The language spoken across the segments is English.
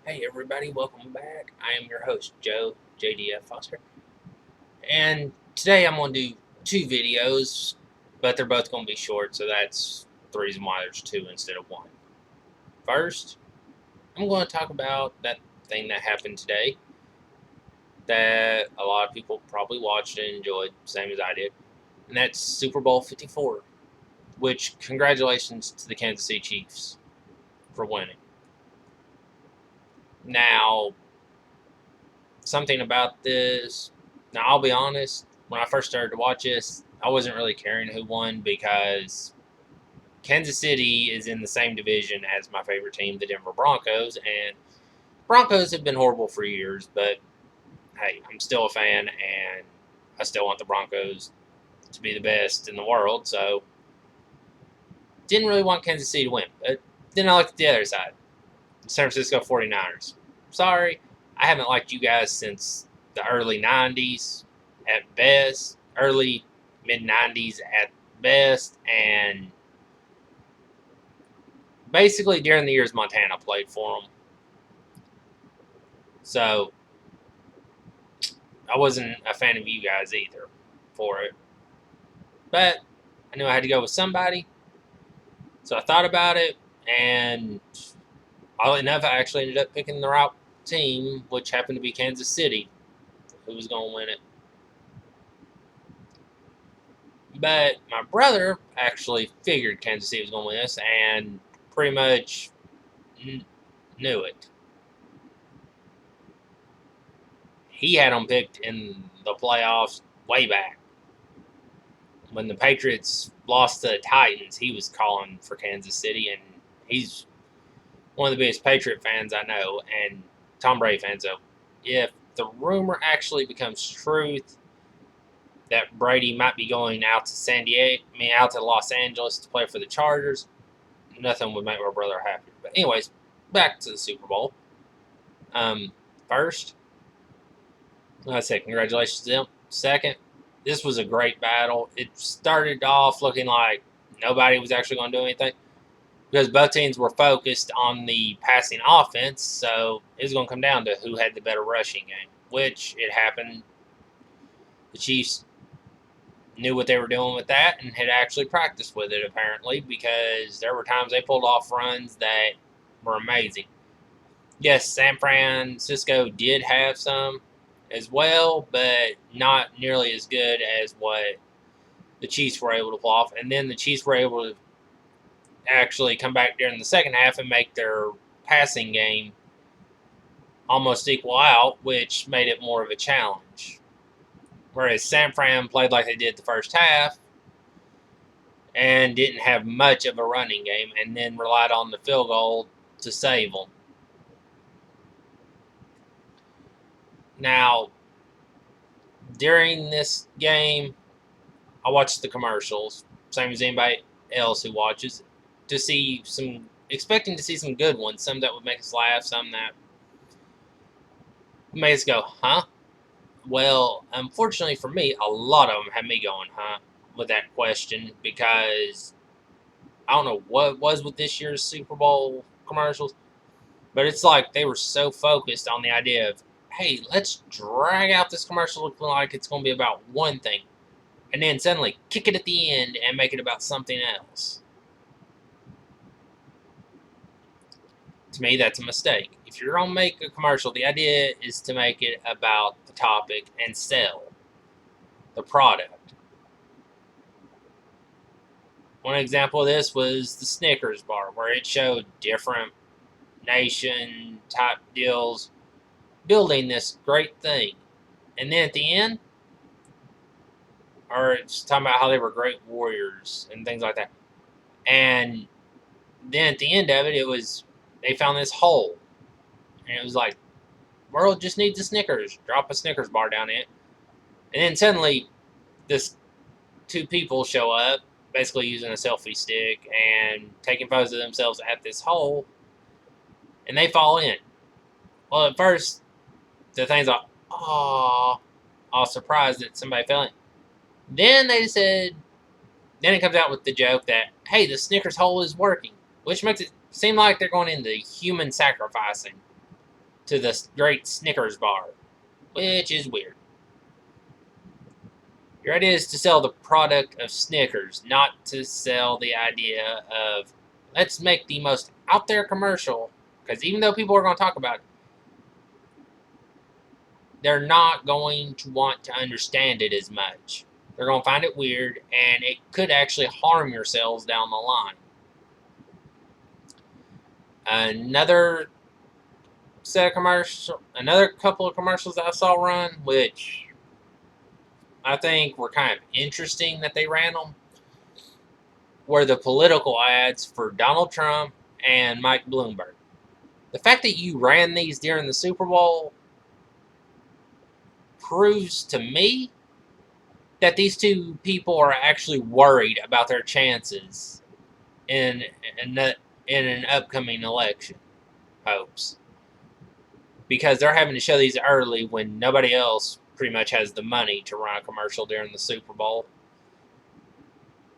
Hey everybody, welcome back. I am your host, Joe, JDF Foster. And today I'm going to do two videos, but they're both going to be short, so that's the reason why there's two instead of one. First, I'm going to talk about that thing that happened today that a lot of people probably watched and enjoyed, same as I did, and that's Super Bowl 54, which congratulations to the Kansas City Chiefs for winning. Now, something about this. Now, I'll be honest, when I first started to watch this, I wasn't really caring who won because Kansas City is in the same division as my favorite team, the Denver Broncos, and Broncos have been horrible for years, but hey, I'm still a fan, and I still want the Broncos to be the best in the world, so didn't really want Kansas City to win. But then I looked at the other side, San Francisco 49ers. Sorry, I haven't liked you guys since the early 90s at best, early mid 90s at best, and basically during the years Montana played for them. So I wasn't a fan of you guys either for it. But I knew I had to go with somebody. So I thought about it, and oddly enough, I actually ended up picking the right team, which happened to be Kansas City, who was going to win it. But my brother actually figured Kansas City was going to win this and pretty much knew it. He had them picked in the playoffs way back. When the Patriots lost to the Titans, he was calling for Kansas City, and he's one of the biggest Patriot fans I know, and Tom Brady fans. So if the rumor actually becomes truth that Brady might be going out to out to Los Angeles to play for the Chargers, nothing would make my brother happier. But anyways, back to the Super Bowl. First, like I said, congratulations to them. Second, this was a great battle. It started off looking like nobody was actually going to do anything because both teams were focused on the passing offense, so it was going to come down to who had the better rushing game, which it happened. The Chiefs knew what they were doing with that and had actually practiced with it, apparently, because there were times they pulled off runs that were amazing. Yes, San Francisco did have some as well, but not nearly as good as what the Chiefs were able to pull off. And then the Chiefs were able to actually come back during the second half and make their passing game almost equal out, which made it more of a challenge. Whereas San Fran played like they did the first half and didn't have much of a running game and then relied on the field goal to save them. Now, during this game, I watched the commercials, same as anybody else who watches, expecting to see some good ones, some that would make us laugh, some that made us go, huh? Well, unfortunately for me, a lot of them had me going, huh, with that question, because I don't know what it was with this year's Super Bowl commercials, but it's like they were so focused on the idea of, hey, let's drag out this commercial looking like it's going to be about one thing, and then suddenly kick it at the end and make it about something else. To me, that's a mistake. If you're going to make a commercial, the idea is to make it about the topic and sell the product. One example of this was the Snickers bar, where it showed different nation type deals building this great thing. And then at the end, or it's talking about how they were great warriors and things like that. And then at the end of it, they found this hole. And it was like, world just needs a Snickers. Drop a Snickers bar down it. And then suddenly, this two people show up, basically using a selfie stick and taking photos of themselves at this hole, and they fall in. Well, at first, the thing's like, oh, all surprised that somebody fell in. Then it comes out with the joke that, hey, the Snickers hole is working, which makes it seem like they're going into human sacrificing. to the great Snickers bar, which is weird. Your idea is to sell the product of Snickers, not to sell the idea of, let's make the most out there commercial, because even though people are going to talk about it, they're not going to want to understand it as much. They're going to find it weird, and it could actually harm your sales down the line. Another couple of commercials that I saw run, which I think were kind of interesting that they ran them, were the political ads for Donald Trump and Mike Bloomberg. The fact that you ran these during the Super Bowl proves to me that these two people are actually worried about their chances in an upcoming election hopes. Because they're having to show these early when nobody else pretty much has the money to run a commercial during the Super Bowl.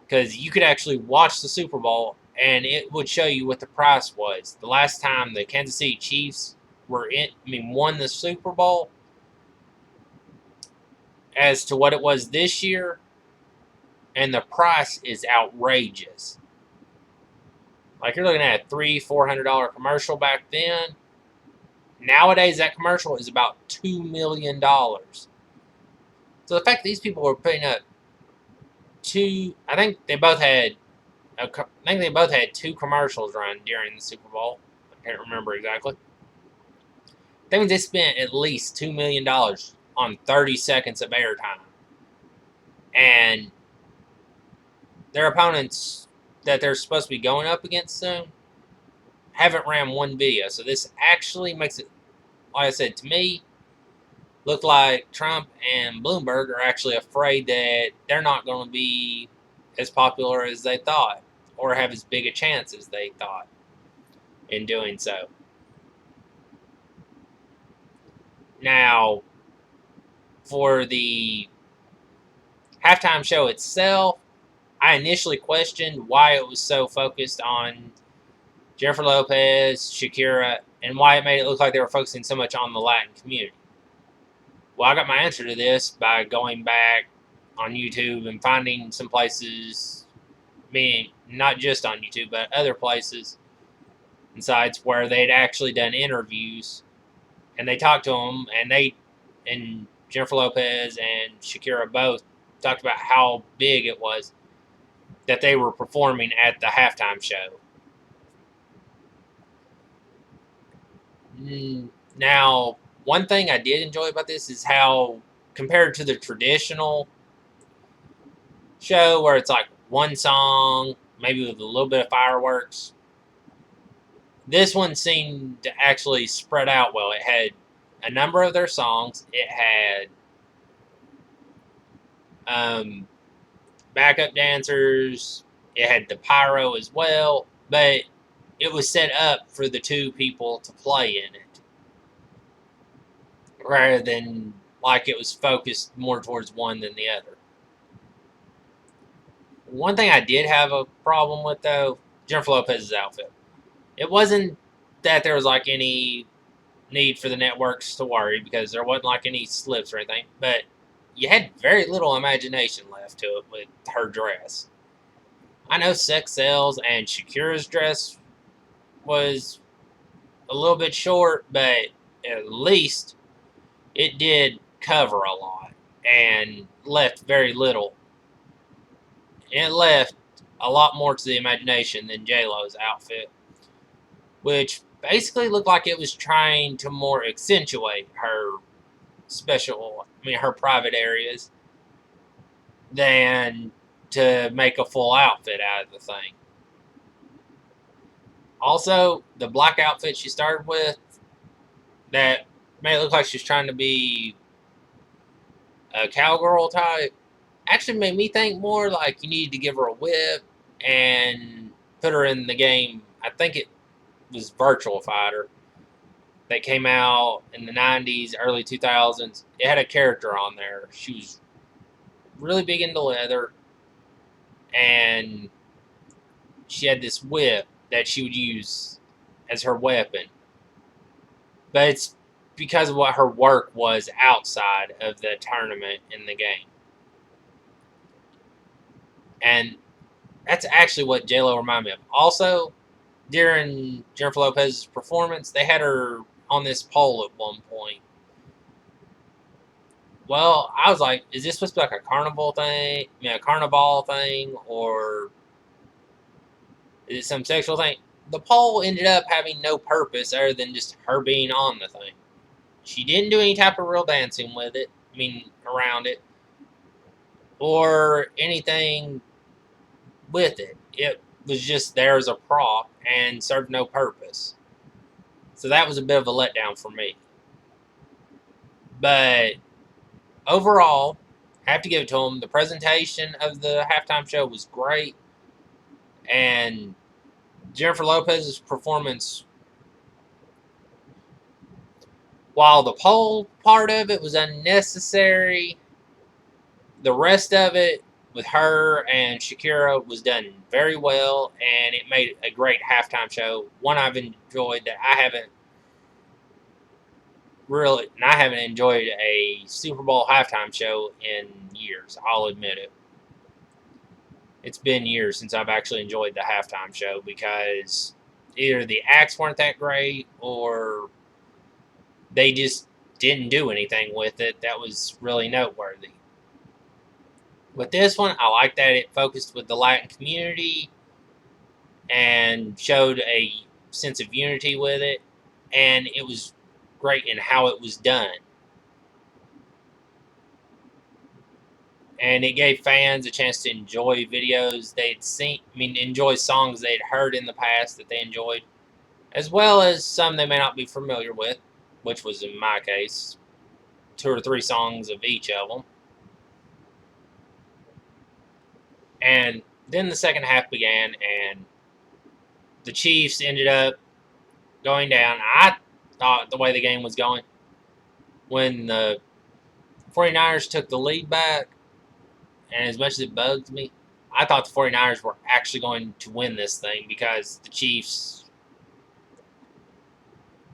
Because you could actually watch the Super Bowl and it would show you what the price was. The last time the Kansas City Chiefs won the Super Bowl, as to what it was this year, and the price is outrageous. Like, you're looking at a $300-400 commercial back then. Nowadays, that commercial is about $2 million. So the fact that these people were putting up I think they both had two commercials run during the Super Bowl. I can't remember exactly. That means they spent at least $2 million on 30 seconds of airtime. And their opponents that they're supposed to be going up against soon haven't ran one video. So this actually makes it, like I said, to me, look like Trump and Bloomberg are actually afraid that they're not going to be as popular as they thought, or have as big a chance as they thought in doing so. Now, for the halftime show itself, I initially questioned why it was so focused on Jennifer Lopez, Shakira, and why it made it look like they were focusing so much on the Latin community. Well, I got my answer to this by going back on YouTube and finding some places, meaning not just on YouTube, but other places and sites where they'd actually done interviews, and they talked to them, and Jennifer Lopez and Shakira both talked about how big it was that they were performing at the halftime show. Now, one thing I did enjoy about this is how, compared to the traditional show where it's like one song, maybe with a little bit of fireworks, this one seemed to actually spread out well. It had a number of their songs. It had backup dancers. It had the pyro as well, but it was set up for the two people to play in it, rather than like it was focused more towards one than the other. One thing I did have a problem with, though, Jennifer Lopez's outfit. It wasn't that there was like any need for the networks to worry, because there wasn't like any slips or anything, but you had very little imagination left to it with her dress. I know sex sells, and Shakira's dress was a little bit short, but at least it did cover a lot and left very little. It left a lot more to the imagination than J-Lo's outfit, which basically looked like it was trying to more accentuate her her private areas, than to make a full outfit out of the thing. Also, the black outfit she started with, that made it look like she's trying to be a cowgirl type, actually made me think more like you needed to give her a whip and put her in the game. I think it was Virtual Fighter that came out in the 90s, early 2000s. It had a character on there. She was really big into leather, and she had this whip that she would use as her weapon. But it's because of what her work was outside of the tournament in the game. And that's actually what J-Lo reminded me of. Also, during Jennifer Lopez's performance, they had her on this pole at one point. Well, I was like, is this supposed to be like a carnival thing? A carnival thing? Or is it some sexual thing? The pole ended up having no purpose other than just her being on the thing. She didn't do any type of real dancing with it. Around it. Or anything with it. It was just there as a prop and served no purpose. So that was a bit of a letdown for me. But overall, I have to give it to them. The presentation of the halftime show was great. And Jennifer Lopez's performance, while the pole part of it was unnecessary, the rest of it with her and Shakira was done very well, and it made a great halftime show. One I've enjoyed that I haven't enjoyed a Super Bowl halftime show in years. I'll admit it. It's been years since I've actually enjoyed the halftime show because either the acts weren't that great or they just didn't do anything with it that was really noteworthy. With this one, I like that it focused with the Latin community and showed a sense of unity with it, and it was great in how it was done. And it gave fans a chance to enjoy videos they'd seen, enjoy songs they'd heard in the past that they enjoyed, as well as some they may not be familiar with, which was in my case, 2 or 3 songs of each of them. And then the second half began, and the Chiefs ended up going down. I thought the way the game was going, when the 49ers took the lead back, and as much as it bugged me, I thought the 49ers were actually going to win this thing because the Chiefs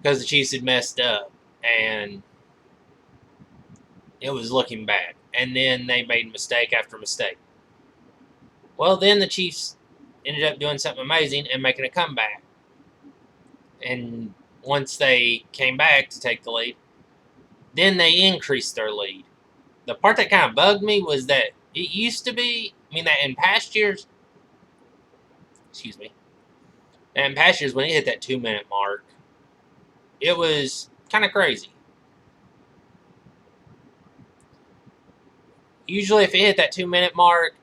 had messed up, and it was looking bad. And then they made mistake after mistake. Well, then the Chiefs ended up doing something amazing and making a comeback. And once they came back to take the lead, then they increased their lead. The part that kind of bugged me was that it used to be, that in past years, when it hit that 2-minute mark, it was kind of crazy. Usually if it hit that 2-minute mark,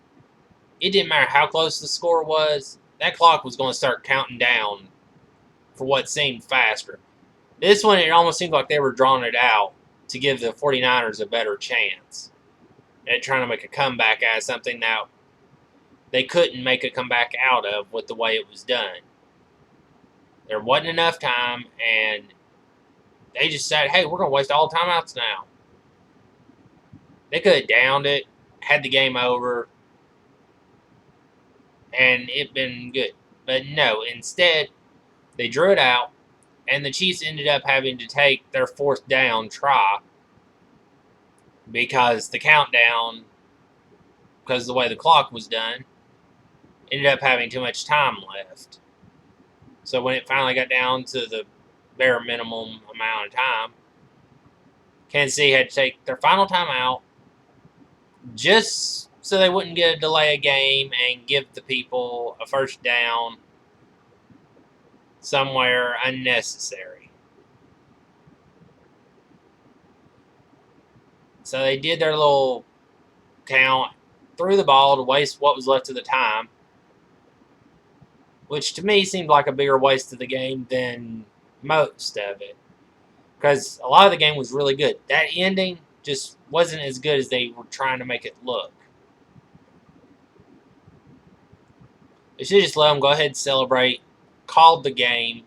it didn't matter how close the score was, that clock was going to start counting down for what seemed faster. This one, it almost seemed like they were drawing it out to give the 49ers a better chance at trying to make a comeback out of something that they couldn't make a comeback out of with the way it was done. There wasn't enough time, and they just said, hey, we're going to waste all the timeouts now. They could have downed it, had the game over, and it been good. But no, instead, they drew it out, and the Chiefs ended up having to take their 4th down try because the countdown, because of the way the clock was done, ended up having too much time left. So when it finally got down to the bare minimum amount of time, Kansas City had to take their final timeout just so they wouldn't get a delay of game and give the people a 1st down somewhere unnecessary. So they did their little count, threw the ball to waste what was left of the time, which to me seemed like a bigger waste of the game than most of it. Because a lot of the game was really good. That ending just wasn't as good as they were trying to make it look. They should just let them go ahead and celebrate, called the game.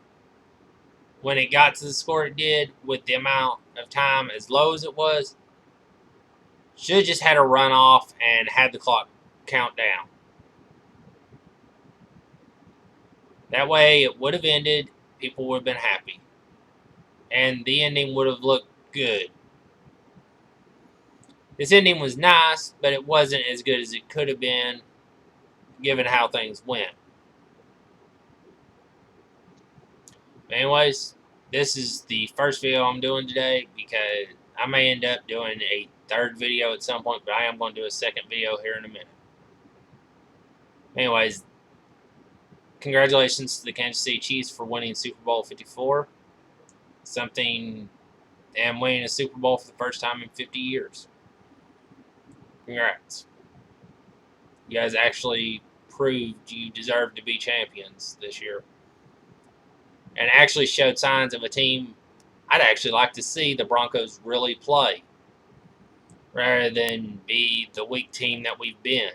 When it got to the score it did, with the amount of time as low as it was, should have just had a run off and had the clock count down. That way it would have ended, people would have been happy. and the ending would have looked good. This ending was nice, but it wasn't as good as it could have been given how things went. But anyways, this is the first video I'm doing today because I may end up doing a third video at some point, but I am going to do a second video here in a minute. Anyways, congratulations to the Kansas City Chiefs for winning Super Bowl 54. Something, and winning a Super Bowl for the first time in 50 years. Congrats. You guys actually proved you deserve to be champions this year. And actually showed signs of a team I'd actually like to see the Broncos really play, rather than be the weak team that we've been.